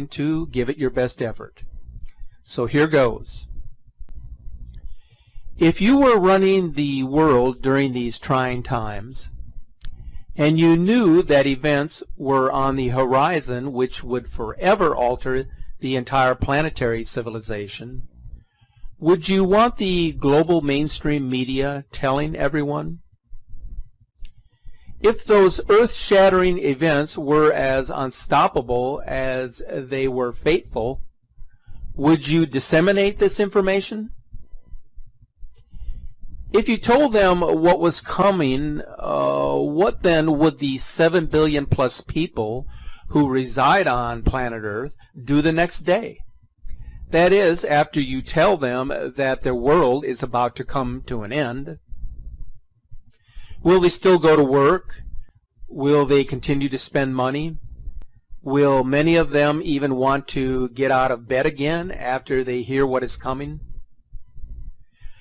going to give it your best effort. So here goes. If you were running the world during these trying times, and you knew that events were on the horizon which would forever alter the entire planetary civilization, would you want the global mainstream media telling everyone? If those earth-shattering events were as unstoppable as they were fateful, would you disseminate this information? If you told them what was coming, what then would the 7 billion plus people who reside on planet Earth do the next day? That is, after you tell them that their world is about to come to an end. Will they still go to work? Will they continue to spend money? Will many of them even want to get out of bed again after they hear what is coming?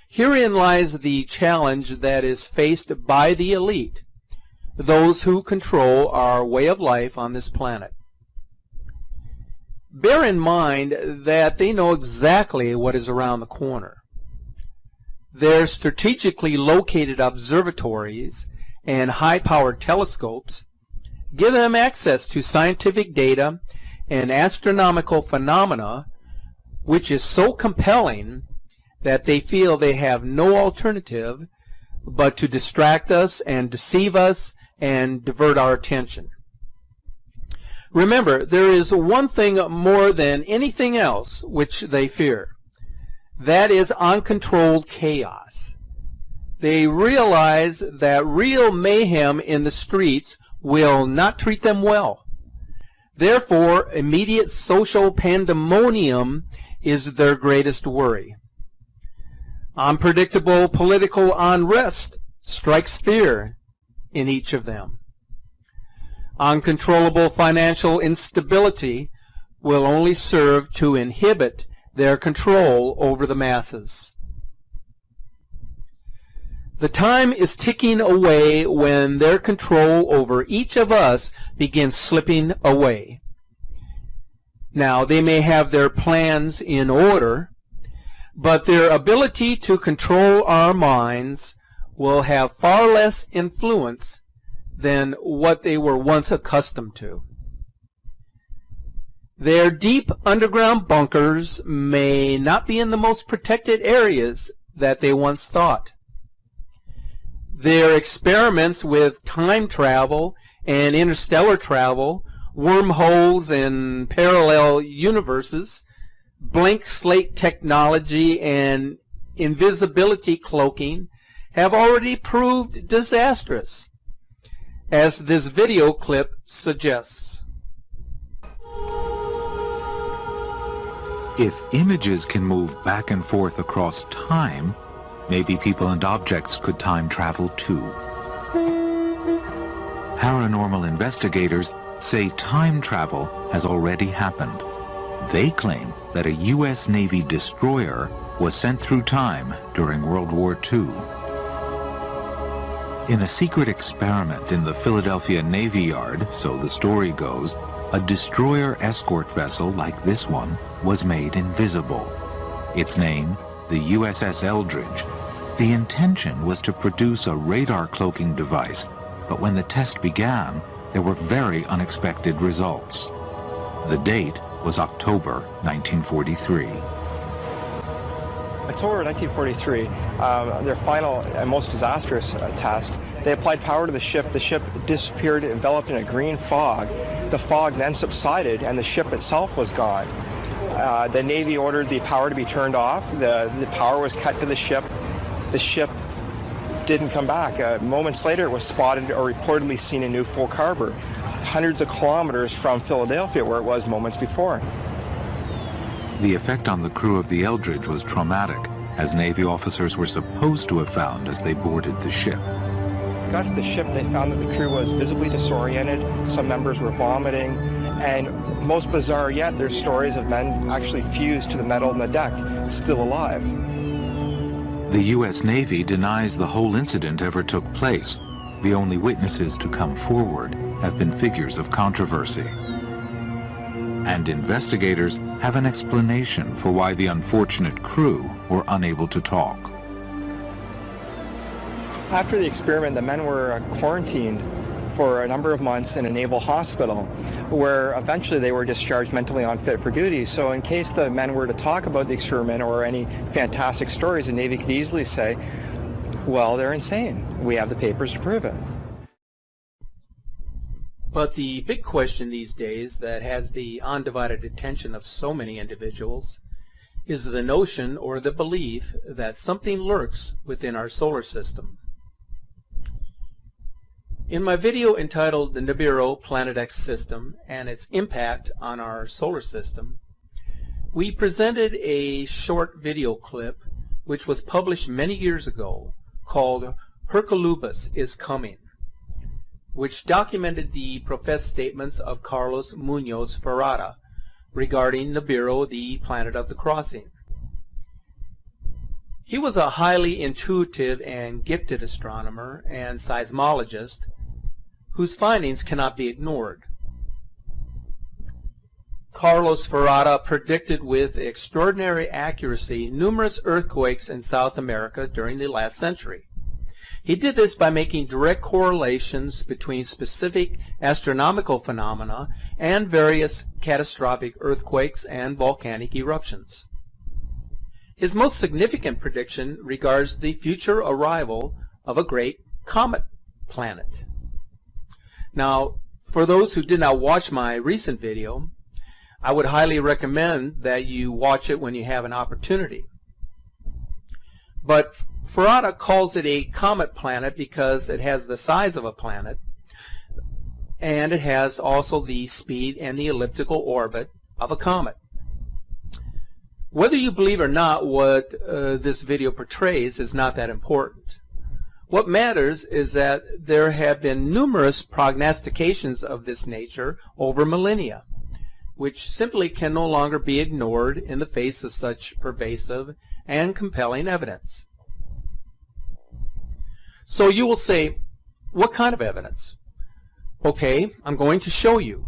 Herein lies the challenge that is faced by the elite, those who control our way of life on this planet. Bear in mind that they know exactly what is around the corner. Their strategically located observatories and high-powered telescopes give them access to scientific data and astronomical phenomena which is so compelling that they feel they have no alternative but to distract us and deceive us and divert our attention. Remember, there is one thing more than anything else which they fear. That is uncontrolled chaos. They realize that real mayhem in the streets will not treat them well. Therefore, immediate social pandemonium is their greatest worry. Unpredictable political unrest strikes fear in each of them. Uncontrollable financial instability will only serve to inhibit their control over the masses. The time is ticking away when their control over each of us begins slipping away. Now, they may have their plans in order, but their ability to control our minds will have far less influence than what they were once accustomed to. Their deep underground bunkers may not be in the most protected areas that they once thought. Their experiments with time travel and interstellar travel, wormholes and parallel universes, blank slate technology and invisibility cloaking have already proved disastrous, as this video clip suggests. If images can move back and forth across time, maybe people and objects could time travel too. Paranormal investigators say time travel has already happened. They claim that a U.S. Navy destroyer was sent through time during World War II. In a secret experiment in the Philadelphia Navy Yard, so the story goes, a destroyer escort vessel like this one was made invisible. Its name, the USS Eldridge. The intention was to produce a radar cloaking device, but when the test began, there were very unexpected results. The date was October 1943. October 1943, their final and most disastrous test, they applied power to the ship. The ship disappeared, enveloped in a green fog. The fog then subsided and the ship itself was gone. The Navy ordered the power to be turned off. The power was cut to the ship. The ship didn't come back. Moments later, it was spotted or reportedly seen in New Folk Harbor, hundreds of kilometers from Philadelphia, where it was moments before. The effect on the crew of the Eldridge was traumatic, as Navy officers were supposed to have found as they boarded the ship. When they got to the ship, they found that the crew was visibly disoriented. Some members were vomiting, and most bizarre yet, there's stories of men actually fused to the metal on the deck, still alive. The U.S. Navy denies the whole incident ever took place. The only witnesses to come forward have been figures of controversy. and investigators have an explanation for why the unfortunate crew were unable to talk. After the experiment, the men were quarantined for a number of months in a naval hospital, where eventually they were discharged mentally unfit for duty. So in case the men were to talk about the experiment or any fantastic stories, the Navy could easily say, well, they're insane. We have the papers to prove it. But the big question these days that has the undivided attention of so many individuals is the notion or the belief that something lurks within our solar system. In my video entitled The Nibiru Planet X System and its Impact on Our Solar System, we presented a short video clip which was published many years ago called Hercolubus is Coming, which documented the professed statements of Carlos Munoz Ferrara regarding Nibiru, the planet of the crossing. He was a highly intuitive and gifted astronomer and seismologist whose findings cannot be ignored. Carlos Ferrara predicted with extraordinary accuracy numerous earthquakes in South America during the last century. He did this by making direct correlations between specific astronomical phenomena and various catastrophic earthquakes and volcanic eruptions. His most significant prediction regards the future arrival of a great comet planet. Now, for those who did not watch my recent video, I would highly recommend that you watch it when you have an opportunity. But Ferrara calls it a comet planet because it has the size of a planet, and it has also the speed and the elliptical orbit of a comet. Whether you believe or not what this video portrays is not that important. What matters is that there have been numerous prognostications of this nature over millennia, which simply can no longer be ignored in the face of such pervasive and compelling evidence. So you will say, what kind of evidence? Okay, I'm going to show you.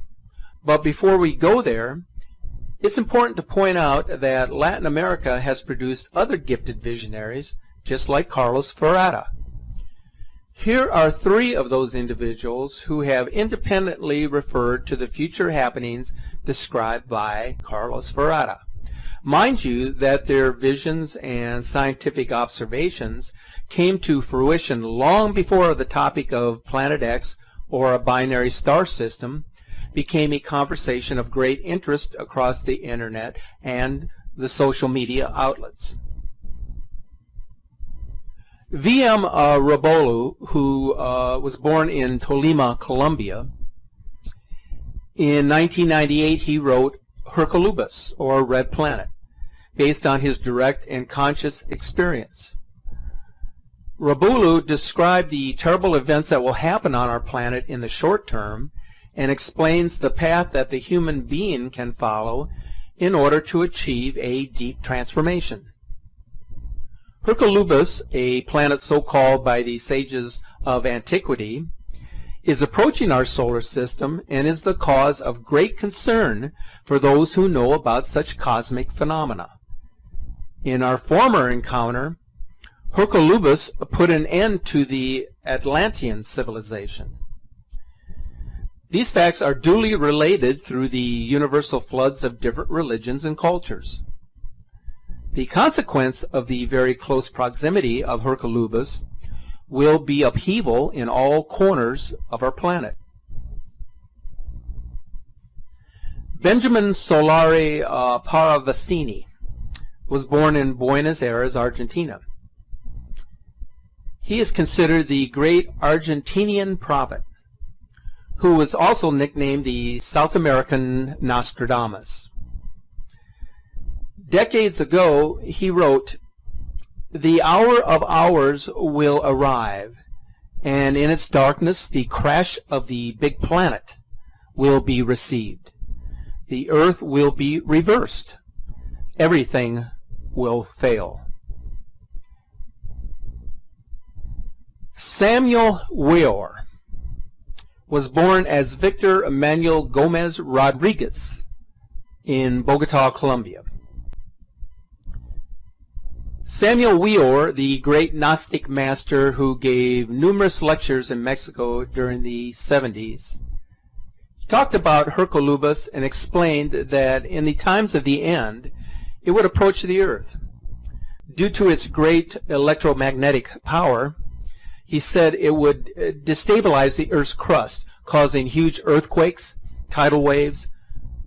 But before we go there, it's important to point out that Latin America has produced other gifted visionaries, just like Carlos Ferrara. Here are three of those individuals who have independently referred to the future happenings described by Carlos Ferrara. Mind you that their visions and scientific observations came to fruition long before the topic of Planet X or a binary star system became a conversation of great interest across the internet and the social media outlets. V.M. Rabolu, who was born in Tolima, Colombia, in 1998 he wrote Hercolubus, or Red Planet, based on his direct and conscious experience. Rabolu described the terrible events that will happen on our planet in the short term and explains the path that the human being can follow in order to achieve a deep transformation. Hercolubus, a planet so called by the sages of antiquity, is approaching our solar system and is the cause of great concern for those who know about such cosmic phenomena. In our former encounter, Hercolubus put an end to the Atlantean civilization. These facts are duly related through the universal floods of different religions and cultures. The consequence of the very close proximity of Hercolubus will be upheaval in all corners of our planet. Benjamin Solari Paravicini was born in Buenos Aires, Argentina. He is considered the great Argentinian prophet, who was also nicknamed the South American Nostradamus. Decades ago, he wrote, "The hour of hours will arrive, and in its darkness the crash of the big planet will be received. The earth will be reversed. Everything will fail." Samuel Weor was born as Victor Emmanuel Gomez Rodriguez in Bogota, Colombia. Samuel Weor, the great Gnostic master who gave numerous lectures in Mexico during the 70s, talked about Hercolubus and explained that in the times of the end, it would approach the Earth. Due to its great electromagnetic power, he said it would destabilize the Earth's crust, causing huge earthquakes, tidal waves,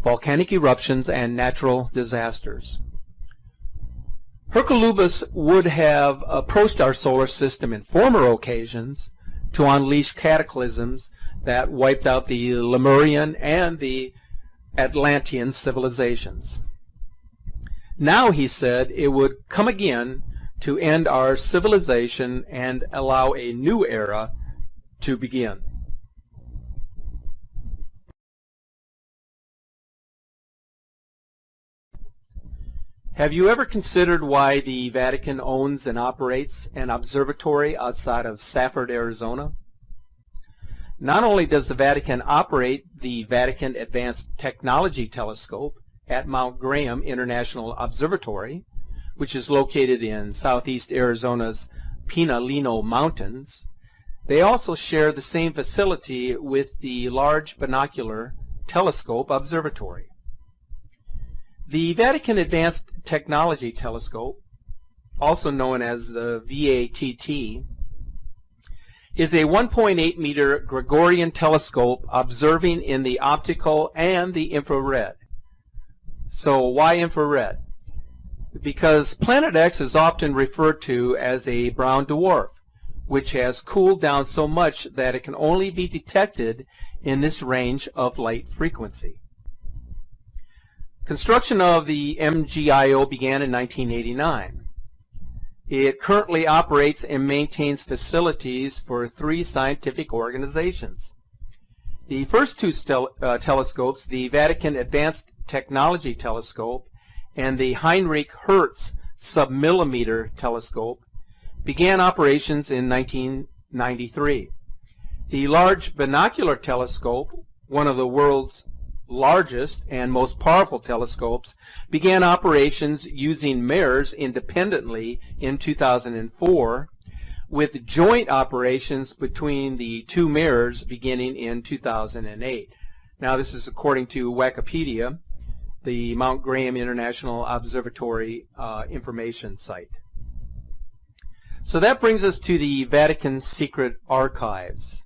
volcanic eruptions, and natural disasters. Hercolubus would have approached our solar system in former occasions to unleash cataclysms that wiped out the Lemurian and the Atlantean civilizations. Now, he said, it would come again to end our civilization and allow a new era to begin. Have you ever considered why the Vatican owns and operates an observatory outside of Safford, Arizona? Not only does the Vatican operate the Vatican Advanced Technology Telescope at Mount Graham International Observatory, which is located in southeast Arizona's Pinalino Mountains, they also share the same facility with the Large Binocular Telescope Observatory. The Vatican Advanced Technology Telescope, also known as the VATT, is a 1.8 meter Gregorian telescope observing in the optical and the infrared. So why infrared? Because Planet X is often referred to as a brown dwarf, which has cooled down so much that it can only be detected in this range of light frequency. Construction of the MGIO began in 1989. It currently operates and maintains facilities for 3 scientific organizations. The first 2 telescopes, the Vatican Advanced Technology Telescope and the Heinrich Hertz Submillimeter Telescope, began operations in 1993. The Large Binocular Telescope, one of the world's largest and most powerful telescopes, began operations using mirrors independently in 2004, with joint operations between the 2 mirrors beginning in 2008. Now, this is according to Wikipedia, the Mount Graham International Observatory information site. So that brings us to the Vatican Secret Archives.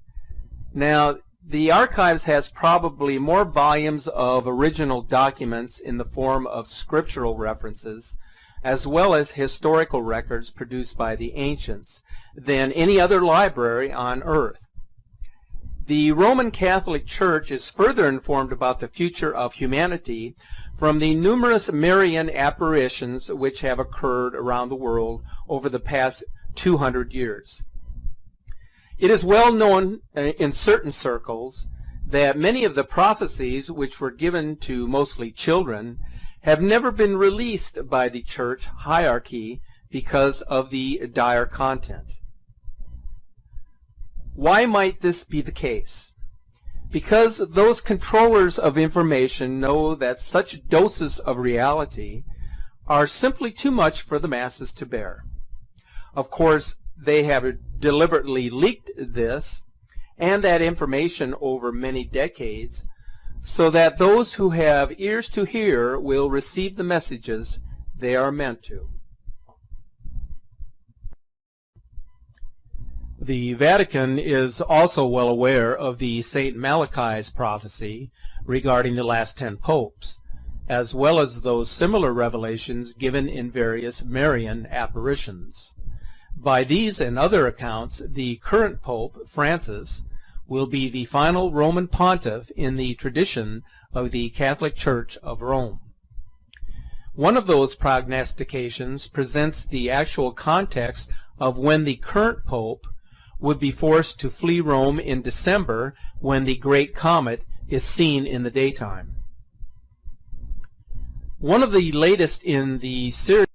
Now, the archives has probably more volumes of original documents in the form of scriptural references, as well as historical records produced by the ancients, than any other library on earth. The Roman Catholic Church is further informed about the future of humanity from the numerous Marian apparitions which have occurred around the world over the past 200 years. It is well known in certain circles that many of the prophecies which were given to mostly children have never been released by the church hierarchy because of the dire content. Why might this be the case? Because those controllers of information know that such doses of reality are simply too much for the masses to bear. Of course, they have deliberately leaked this and that information over many decades so that those who have ears to hear will receive the messages they are meant to. The Vatican is also well aware of the St. Malachi's prophecy regarding the last 10 popes, as well as those similar revelations given in various Marian apparitions. By these and other accounts, the current Pope, Francis, will be the final Roman pontiff in the tradition of the Catholic Church of Rome. One of those prognostications presents the actual context of when the current Pope would be forced to flee Rome in December when the Great Comet is seen in the daytime. One of the latest in the series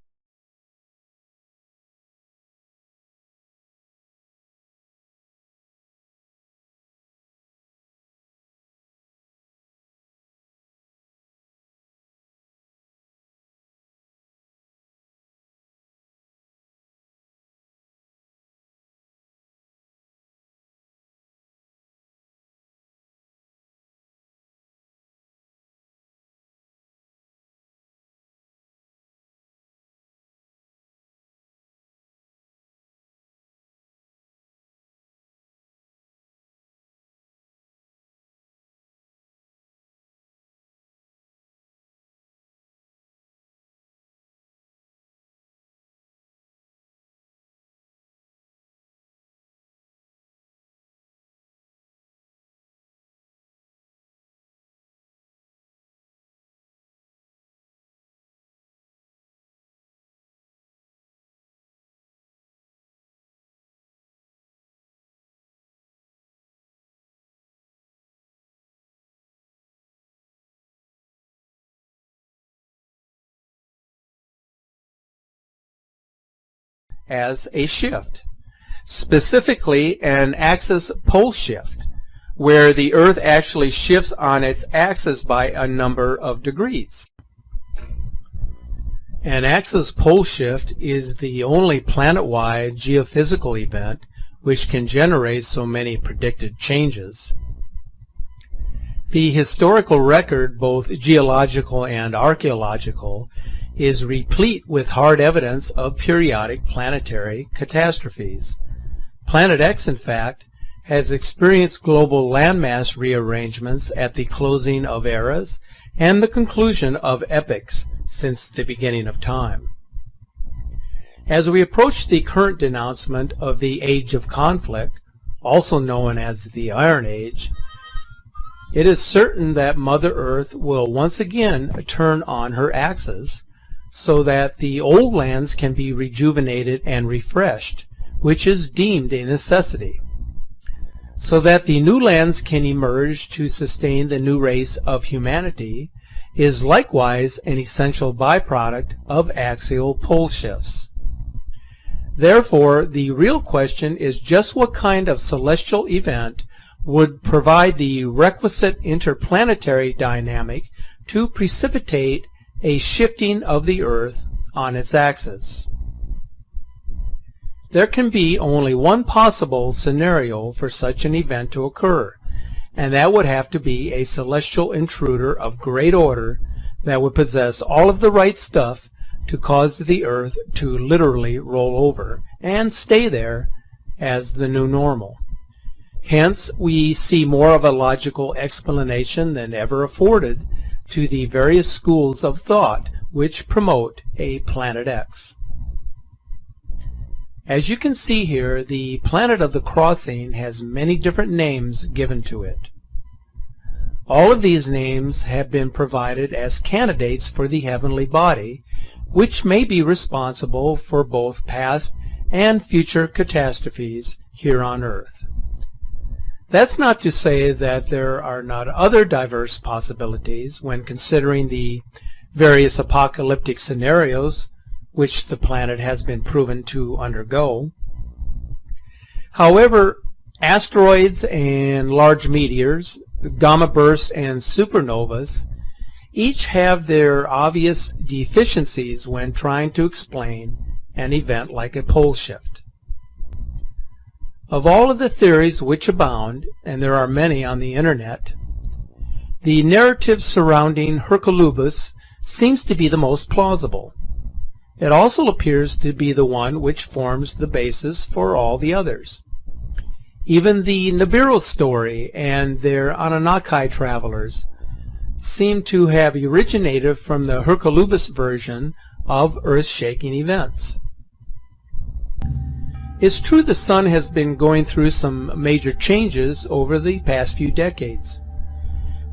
as a shift, specifically an axis pole shift, where the Earth actually shifts on its axis by a number of degrees. An axis pole shift is the only planet-wide geophysical event which can generate so many predicted changes. The historical record, both geological and archaeological, is replete with hard evidence of periodic planetary catastrophes. Planet X, in fact, has experienced global landmass rearrangements at the closing of eras and the conclusion of epochs since the beginning of time. As we approach the current denouncement of the Age of Conflict, also known as the Iron Age, it is certain that Mother Earth will once again turn on her axis so that the old lands can be rejuvenated and refreshed, which is deemed a necessity, so that the new lands can emerge to sustain the new race of humanity, is likewise an essential byproduct of axial pole shifts. Therefore, the real question is just what kind of celestial event would provide the requisite interplanetary dynamic to precipitate a shifting of the Earth on its axis. There can be only one possible scenario for such an event to occur, and that would have to be a celestial intruder of great order that would possess all of the right stuff to cause the Earth to literally roll over and stay there as the new normal. Hence, we see more of a logical explanation than ever afforded to the various schools of thought which promote a Planet X. As you can see here, the planet of the crossing has many different names given to it. All of these names have been provided as candidates for the heavenly body, which may be responsible for both past and future catastrophes here on Earth. That's not to say that there are not other diverse possibilities when considering the various apocalyptic scenarios which the planet has been proven to undergo. However, asteroids and large meteors, gamma bursts and supernovas each have their obvious deficiencies when trying to explain an event like a pole shift. Of all of the theories which abound, and there are many on the internet, the narrative surrounding Hercolubus seems to be the most plausible. It also appears to be the one which forms the basis for all the others. Even the Nibiru story and their Anunnaki travelers seem to have originated from the Hercolubus version of earth-shaking events. It's true the Sun has been going through some major changes over the past few decades.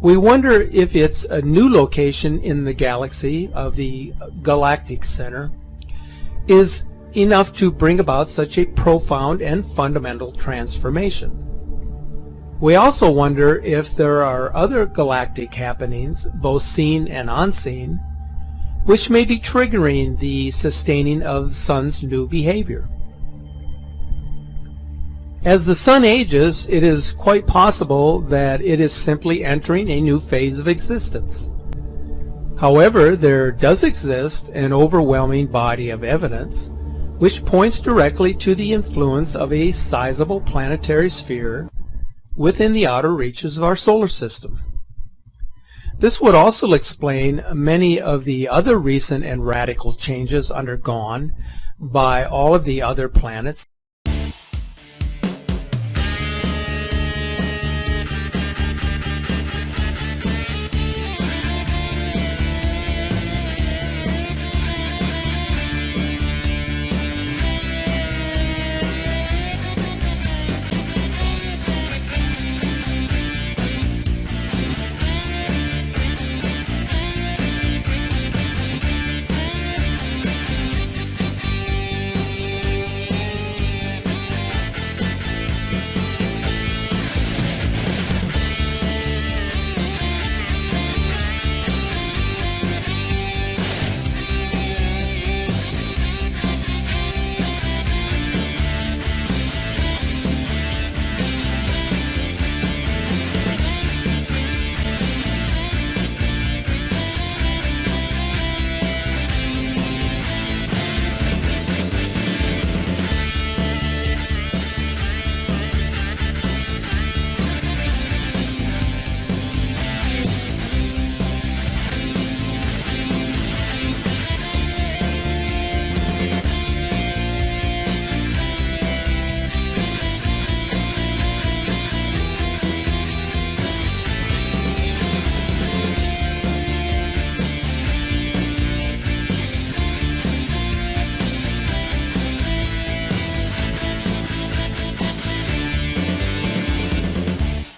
We wonder if its a new location in the galaxy of the galactic center is enough to bring about such a profound and fundamental transformation. We also wonder if there are other galactic happenings, both seen and unseen, which may be triggering the sustaining of the Sun's new behavior. As the Sun ages, it is quite possible that it is simply entering a new phase of existence. However, there does exist an overwhelming body of evidence which points directly to the influence of a sizable planetary sphere within the outer reaches of our solar system. This would also explain many of the other recent and radical changes undergone by all of the other planets